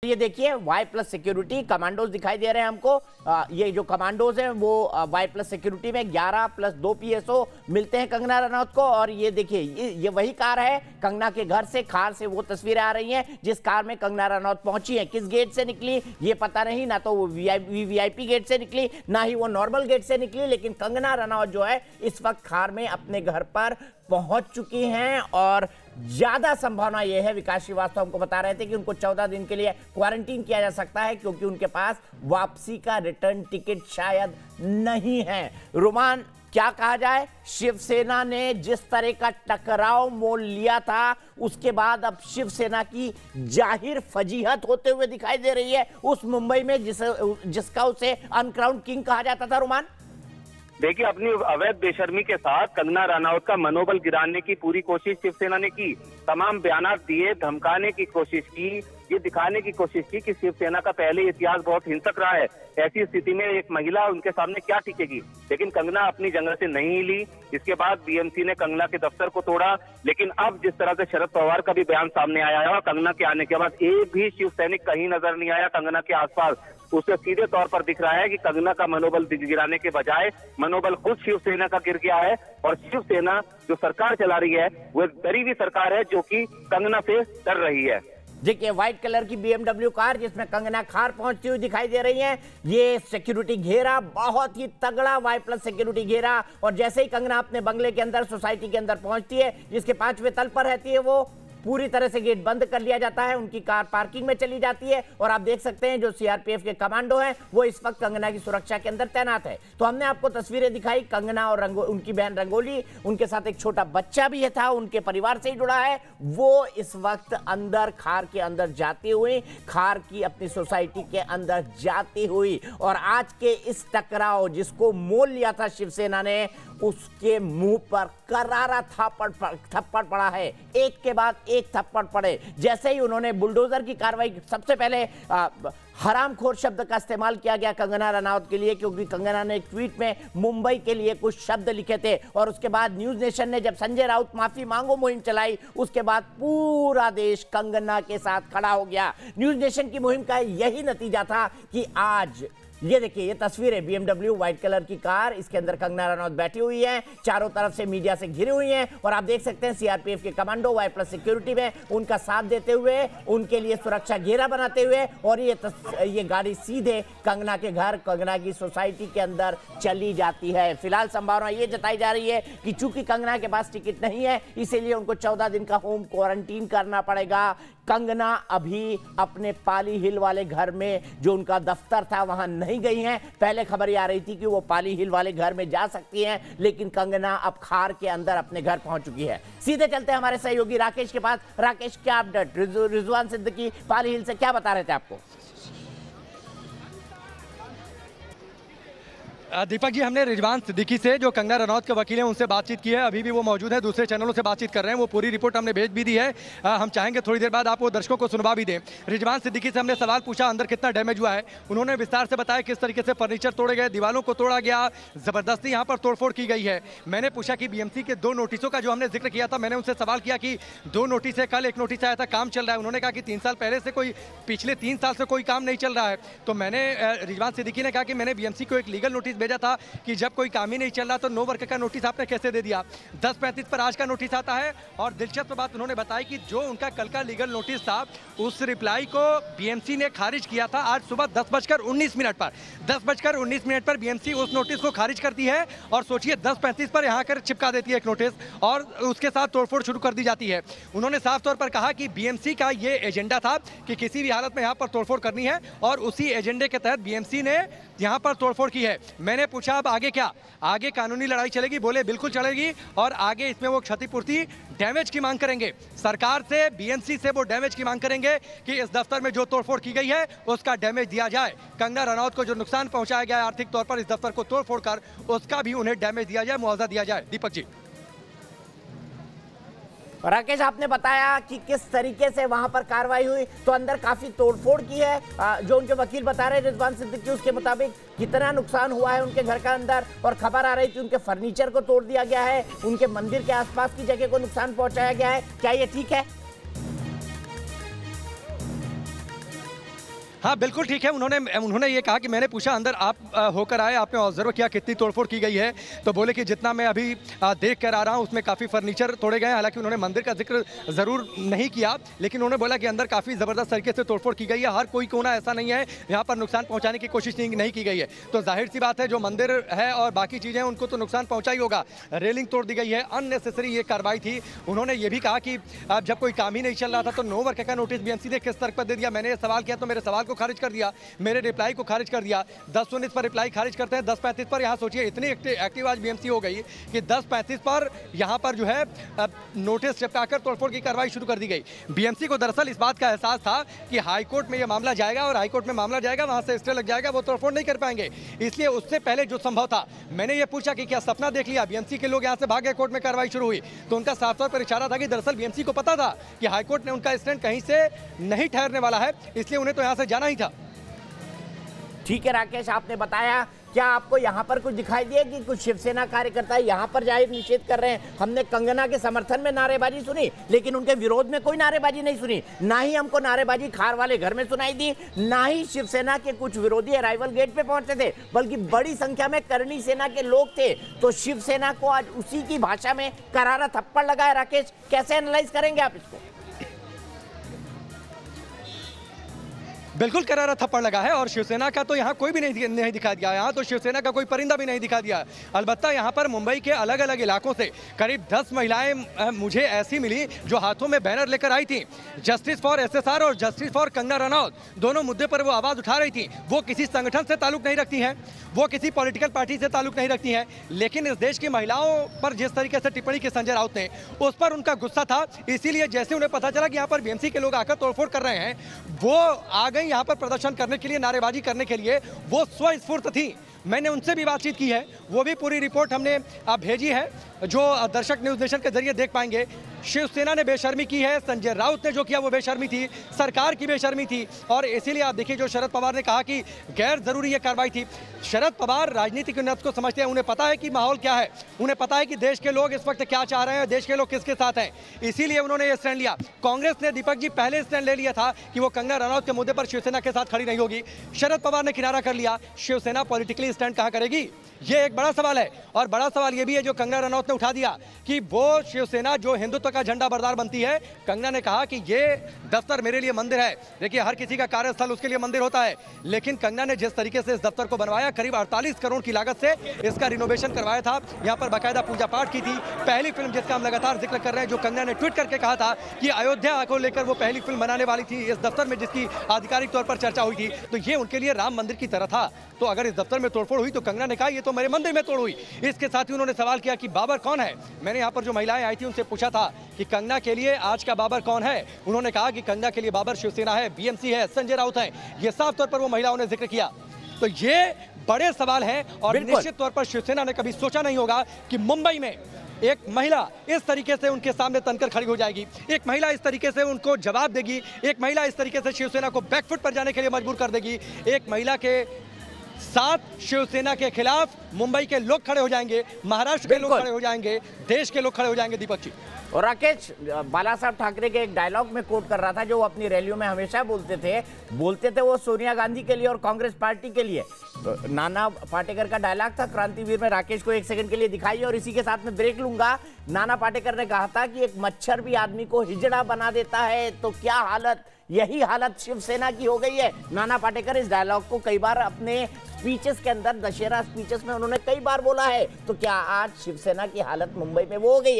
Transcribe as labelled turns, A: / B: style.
A: ये देखिए Y+ security commandos दिखाई दे रहे हैं हमको। ये जो कमांडोज हैं वो Y+ सिक्योरिटी में 11+2 PSO मिलते हैं कंगना रनौत को। और ये देखिए ये वही कार है कंगना के घर से, कार से वो तस्वीरें आ रही हैं जिस कार में कंगना रनौत पहुंची है। किस गेट से निकली ये पता नहीं, ना तो वो VIP गेट से निकली ना ही वो नॉर्मल गेट से निकली, लेकिन कंगना रनौत जो है इस वक्त कार में अपने घर पर पहुंच चुकी हैं। और ज्यादा संभावना यह है, विकास श्रीवास्तव हमको बता रहे थे कि उनको 14 दिन के लिए क्वारंटीन किया जा सकता है क्योंकि उनके पास वापसी का रिटर्न टिकट शायद नहीं है। रोमान, क्या कहा जाए, शिवसेना ने जिस तरह का टकराव मोल लिया था उसके बाद अब शिवसेना की जाहिर फजीहत होते हुए दिखाई दे रही है उस मुंबई में जिसका उसे अनक्राउंड किंग कहा जाता था। रोमान,
B: देखिए, अपनी अवैध बेशर्मी के साथ कंगना रनौत का मनोबल गिराने की पूरी कोशिश शिवसेना ने की। तमाम बयानात दिए, धमकाने की कोशिश की, ये दिखाने की कोशिश की कि शिवसेना का पहले इतिहास बहुत हिंसक रहा है। ऐसी स्थिति में एक महिला उनके सामने क्या टिकेगी। लेकिन कंगना अपनी जगह से नहीं हिली। इसके बाद BMC ने कंगना के दफ्तर को तोड़ा। लेकिन अब जिस तरह से शरद पवार का भी बयान सामने आया है और कंगना के आने के बाद एक भी शिव सैनिक कहीं नजर नहीं आया कंगना के आसपास, उससे सीधे तौर पर दिख रहा है कि कंगना का मनोबल गिराने के बजाय मनोबल खुद शिवसेना का गिर गया है। और शिवसेना जो सरकार चला रही है वो एक डरी हुई सरकार है जो कि कंगना से डर रही है।
A: देखिए व्हाइट कलर की BMW कार जिसमें कंगना खार पहुंचती हुई दिखाई दे रही हैं। ये सिक्योरिटी घेरा बहुत ही तगड़ा Y+ सिक्योरिटी घेरा। और जैसे ही कंगना अपने बंगले के अंदर, सोसाइटी के अंदर पहुंचती है जिसके 5वें तल पर रहती है, वो पूरी तरह से गेट बंद कर लिया जाता है। उनकी कार पार्किंग में चली जाती है और आप देख सकते हैं जो CRPF के कमांडो हैं वो इस वक्त कंगना की सुरक्षा के अंदर तैनात है। तो हमने आपको तस्वीरें दिखाई, कंगना और उनकी बहन रंगोली, उनके साथ एक छोटा बच्चा भी था, उनके परिवार से ही जुड़ा है, वो इस वक्त अंदर खार के अंदर जाती हुई, खार की अपनी सोसाइटी के अंदर जाती हुई। और आज के इस टकराव जिसको मोल लिया था शिवसेना ने, उसके मुंह पर करारा थप्पड़ पड़ा है। एक के बाद एक थप्पड़ पड़े। जैसे ही उन्होंने बुलडोजर की कार्रवाई, सबसे पहले हरामखोर शब्द का इस्तेमाल किया गया कंगना रनौत के लिए क्योंकि कंगना ने एक ट्वीट में मुंबई के लिए कुछ शब्द लिखे थे। और उसके बाद न्यूज नेशन ने जब संजय राउत माफी मांगो मुहिम चलाई, उसके बाद पूरा देश कंगना के साथ खड़ा हो गया। न्यूज नेशन की मुहिम का यही नतीजा था कि आज ये देखिए, ये तस्वीरें BMW व्हाइट कलर की कार, इसके अंदर कंगना रनौत बैठी हुई है, चारों तरफ से मीडिया से घिरी हुई हैं। और आप देख सकते हैं CRPF के कमांडो Y+ सिक्योरिटी में उनका साथ देते हुए, उनके लिए सुरक्षा घेरा बनाते हुए। और ये गाड़ी सीधे कंगना के घर, कंगना की सोसाइटी के अंदर चली जाती है। फिलहाल संभावना ये जताई जा रही है कि चूंकि कंगना के पास टिकट नहीं है इसीलिए उनको 14 दिन का होम क्वारंटीन करना पड़ेगा। कंगना अभी अपने पाली हिल वाले घर में, जो उनका दफ्तर था, वहां नहीं गई हैं। पहले खबर आ रही थी कि वो पाली हिल वाले घर में जा सकती हैं, लेकिन कंगना अब खार के अंदर अपने घर पहुंच चुकी है। सीधे चलते हैं हमारे सहयोगी राकेश के पास। राकेश, क्या अपडेट? रिजवान सिद्दीकी पाली हिल से क्या बता रहे थे आपको?
C: दीपक जी, हमने रिजवान सिद्दीकी से, जो कंगना रनौत के वकील हैं, उनसे बातचीत की है। अभी भी वो मौजूद है, दूसरे चैनलों से बातचीत कर रहे हैं। वो पूरी रिपोर्ट हमने भेज भी दी है। हम चाहेंगे थोड़ी देर बाद आप वो दर्शकों को सुनवा भी दें। रिजवान सिद्दीकी से हमने सवाल पूछा अंदर कितना डैमेज हुआ है। उन्होंने विस्तार से बताया किस तरीके से फर्नीचर तोड़े गए, दीवारों को तोड़ा गया, जबरदस्ती यहाँ पर तोड़फोड़ की गई है। मैंने पूछा कि BMC के 2 नोटिसों का जो हमने जिक्र किया था, मैंने उनसे सवाल किया कि 2 नोटिस है, कल एक नोटिस आया था, काम चल रहा है। उन्होंने कहा कि 3 साल पहले से पिछले 3 साल से कोई काम नहीं चल रहा है। तो मैंने, रिजवान सिद्दीकी ने कहा कि मैंने BMC को एक लीगल नोटिस भेजा था कि जब कोई काम ही नहीं चल रहा तो नो वर्क का नोटिस आपने कैसे दे दिया। 10:35 पर आज का नोटिस आता है। और दिलचस्प बात उन्होंने बताई कि जो उनका कल का लीगल नोटिस था उस रिप्लाई को BMC ने खारिज किया था आज सुबह 10:19 पर। 10:19 पर BMC उस नोटिस को खारिज करती है और सोचिए 10:35 पर यहाँ कर चिपका देती है एक नोटिस और उसके साथ तोड़फोड़ शुरू कर दी जाती है। उन्होंने साफ तौर पर कहा कि BMC का ये एजेंडा था कि किसी भी हालत में यहाँ पर तोड़फोड़ करनी है और उसी एजेंडे के तहत BMC ने यहाँ पर तोड़फोड़ की है। मैंने पूछा अब आगे क्या? आगे कानूनी लड़ाई चलेगी? बोले बिल्कुल चलेगी और आगे इसमें वो क्षतिपूर्ति, डैमेज की मांग करेंगे सरकार से, BMC से वो डैमेज की मांग करेंगे कि इस दफ्तर में जो तोड़फोड़ की गई है उसका डैमेज दिया जाए। कंगना रनौत को जो नुकसान पहुंचाया गया है आर्थिक तौर पर इस दफ्तर को तोड़फोड़ कर, उसका भी उन्हें डैमेज दिया जाए, मुआवजा दिया जाए। दीपक जी।
A: राकेश, आपने बताया कि किस तरीके से वहां पर कार्रवाई हुई, तो अंदर काफी तोड़फोड़ की है। जो उनके वकील बता रहे हैं रिजवान सिद्दीकी, उसके मुताबिक कितना नुकसान हुआ है उनके घर का अंदर, और खबर आ रही थी उनके फर्नीचर को तोड़ दिया गया है, उनके मंदिर के आसपास की जगह को नुकसान पहुंचाया गया है। क्या ये ठीक है?
C: हाँ बिल्कुल ठीक है। उन्होंने ये कहा कि मैंने पूछा अंदर आप होकर आए, आपने ऑब्जर्व किया कितनी तोड़फोड़ की गई है, तो बोले कि जितना मैं अभी देख कर आ रहा हूँ उसमें काफ़ी फर्नीचर तोड़े गए। हालांकि उन्होंने मंदिर का जिक्र ज़रूर नहीं किया, लेकिन उन्होंने बोला कि अंदर काफ़ी ज़बरदस्त तरीके से तोड़फोड़ की गई है। हर कोई कोना ऐसा नहीं है यहाँ पर नुकसान पहुँचाने की कोशिश नहीं की गई है। तो जाहिर सी बात है जो मंदिर है और बाकी चीज़ें उनको तो नुकसान पहुँचा ही होगा। रेलिंग तोड़ दी गई है, अननेसेसरी ये कार्रवाई थी। उन्होंने ये भी कहा कि अब जब कोई काम ही नहीं चल रहा था तो नो वर्क का नोटिस बीएमसी ने किस स्तर पर दे दिया। मैंने सवाल किया तो मेरे सवाल को खारिज कर दिया, मेरे रिप्लाई को खारिज कर दिया। 10:19 पर रिप्लाई खारिज करते हैं, 10:35 पर यहाँ सोचिए इतनी एक्टिव आज बीएमसी हो गई कि 10:35 पर यहाँ पर जो है नोटिस चिपकाकर तोड़फोड़ की कार्रवाई शुरू कर दी गई। बीएमसी को दरअसल इस बात का एहसास था कि हाईकोर्ट में यह मामला जाएगा और हाईकोर्ट में मामला जाएगा, वहां से स्टे लग जाएगा, वो तोड़फोड़ नहीं कर पाएंगे। इसलिए उससे पहले जो संभव था, मैंने ये पूछा कि क्या सपना देख लिया, बीएमसी के लोग यहाँ से भागे, कोर्ट में कार्रवाई शुरू हुई, तो उनका साफ तौर पर इशारा था कि दरअसल बीएमसी को पता था कि हाईकोर्ट ने उनका स्टैंड कहीं से नहीं ठहरने वाला है, इसलिए उन्हें तो यहाँ से जाना ही था।
A: ठीक है राकेश, आपने बताया। क्या आपको यहाँ पर कुछ दिखाई दिया कि कुछ शिवसेना कार्यकर्ता यहाँ पर जाहिर निषेध कर रहे हैं? हमने कंगना के समर्थन में नारेबाजी सुनी, लेकिन उनके विरोध में कोई नारेबाजी नहीं सुनी। ना ही हमको नारेबाजी खार वाले घर में सुनाई दी, ना ही शिवसेना के कुछ विरोधी अराइवल गेट पे पहुंचे थे, बल्कि बड़ी संख्या में करणी सेना के लोग थे। तो शिवसेना को आज उसी की भाषा में करारा थप्पड़ लगा है। राकेश, कैसे एनालाइज करेंगे आप इसको?
C: बिल्कुल करारा थप्पड़ लगा है और शिवसेना का तो यहाँ कोई भी नहीं दिखा दिया। यहाँ तो शिवसेना का कोई परिंदा भी नहीं दिखा दिया। अलबत्ता यहाँ पर मुंबई के अलग अलग इलाकों से करीब 10 महिलाएं मुझे ऐसी मिली जो हाथों में बैनर लेकर आई थी। जस्टिस फॉर एसएसआर और जस्टिस फॉर कंगना रनौत, दोनों मुद्दे पर वो आवाज़ उठा रही थी। वो किसी संगठन से ताल्लुक नहीं रखती हैं, वो किसी पॉलिटिकल पार्टी से ताल्लुक नहीं रखती हैं, लेकिन इस देश की महिलाओं पर जिस तरीके से टिप्पणी की संजय राउत ने, उस पर उनका गुस्सा था। इसीलिए जैसे उन्हें पता चला कि यहाँ पर बीएमसी के लोग आकर तोड़फोड़ कर रहे हैं, वो आ गई यहाँ पर प्रदर्शन करने के लिए, नारेबाजी करने के लिए। वो स्वस्फूर्त थी। मैंने उनसे भी बातचीत की है, वो भी पूरी रिपोर्ट हमने भेजी है, जो दर्शक न्यूज़ नेशन के जरिए देख पाएंगे। शिवसेना ने बेशर्मी की है, संजय राउत ने जो किया वो बेशर्मी थी, सरकार की बेशर्मी थी। और इसीलिए आप देखिए जो शरद पवार ने कहा कि गैर जरूरी ये कार्रवाई थी। शरद पवार राजनीति के नफ्स को समझते हैं, उन्हें पता है कि माहौल क्या है, उन्हें पता है कि देश के लोग इस वक्त क्या चाह रहे हैं, देश के लोग किसके साथ हैं, इसीलिए उन्होंने ये स्टैंड लिया। कांग्रेस ने, दीपक जी, पहले स्टैंड ले लिया था कि वो कंगना रनौत के मुद्दे पर शिवसेना के साथ खड़ी नहीं होगी। शरद पवार ने किनारा कर लिया। शिवसेना पॉलिटिकली स्टैंड कहाँ करेगी, ये एक बड़ा सवाल है। और बड़ा सवाल ये भी है जो कंगना रनौत ने उठा दिया कि वो शिवसेना जो हिंदुत्व का झंडा बरदार बनती है। कंगना ने कहा कि ये दफ्तर मेरे लिए मंदिर है। देखिए, हर किसी का कार्यस्थल उसके लिए मंदिर होता है, लेकिन कंगना ने जिस तरीके से इस दफ्तर को बनवाया, करीब 48 करोड़ की लागत से इसका रिनोवेशन करवाया था, यहाँ पर बाकायदा पूजा पाठ की थी। पहली फिल्म जिसका हम लगातार जिक्र कर रहे हैं, जो कंगना ने ट्वीट करके कहा था कि अयोध्या को लेकर वो पहली फिल्म बनाने वाली थी, इस दफ्तर में जिसकी आधिकारिक तौर पर चर्चा हुई थी, तो ये उनके लिए राम मंदिर की तरह था। तो अगर इस दफ्तर में तोड़फोड़ हुई तो कंगना ने कहा ये तो मेरे मंदिर में तोड़ हुई। इसके साथ ही उन्होंने सवाल किया कि बाबर कौन है। मैंने यहाँ पर जो महिलाएं आई थी उनसे पूछा था कि कंगना के लिए आज का बाबर कौन है। उन्होंने कहा कि कंगना के लिए बाबर शिवसेना है, बीएमसी है, संजय राउत है। ये साफ तौर पर वो महिलाओं ने जिक्र किया। तो ये बड़े सवाल हैं और निश्चित तौर पर शिवसेना ने कभी सोचा नहीं होगा कि मुंबई में एक महिला इस तरीके से उनके सामने तनकर खड़ी हो जाएगी, एक महिला इस तरीके से उनको जवाब देगी, एक महिला इस तरीके से शिवसेना को बैकफुट पर जाने के लिए मजबूर कर देगी। एक महिला के साथ शिवसेना के खिलाफ मुंबई के लोग खड़े हो जाएंगे, महाराष्ट्र के लोग खड़े हो जाएंगे, देश के लोग खड़े हो जाएंगे। दीपक जी,
A: और राकेश, बाला साहब ठाकरे के एक डायलॉग में कोट कर रहा था जो वो अपनी रैलियों में हमेशा बोलते थे वो सोनिया गांधी के लिए और कांग्रेस पार्टी के लिए। नाना पाटेकर का डायलॉग था क्रांतिवीर में। राकेश को एक सेकंड के लिए दिखाइए और इसी के साथ में ब्रेक लूंगा। नाना पाटेकर ने कहा था कि एक मच्छर भी आदमी को हिजड़ा बना देता है, तो क्या हालत, यही हालत शिवसेना की हो गई है। नाना पाटेकर इस डायलॉग को कई बार अपने स्पीचेस के अंदर, दशहरा स्पीचेस में उन्होंने कई बार बोला है। तो क्या आज शिवसेना की हालत मुंबई में वो हो गई है?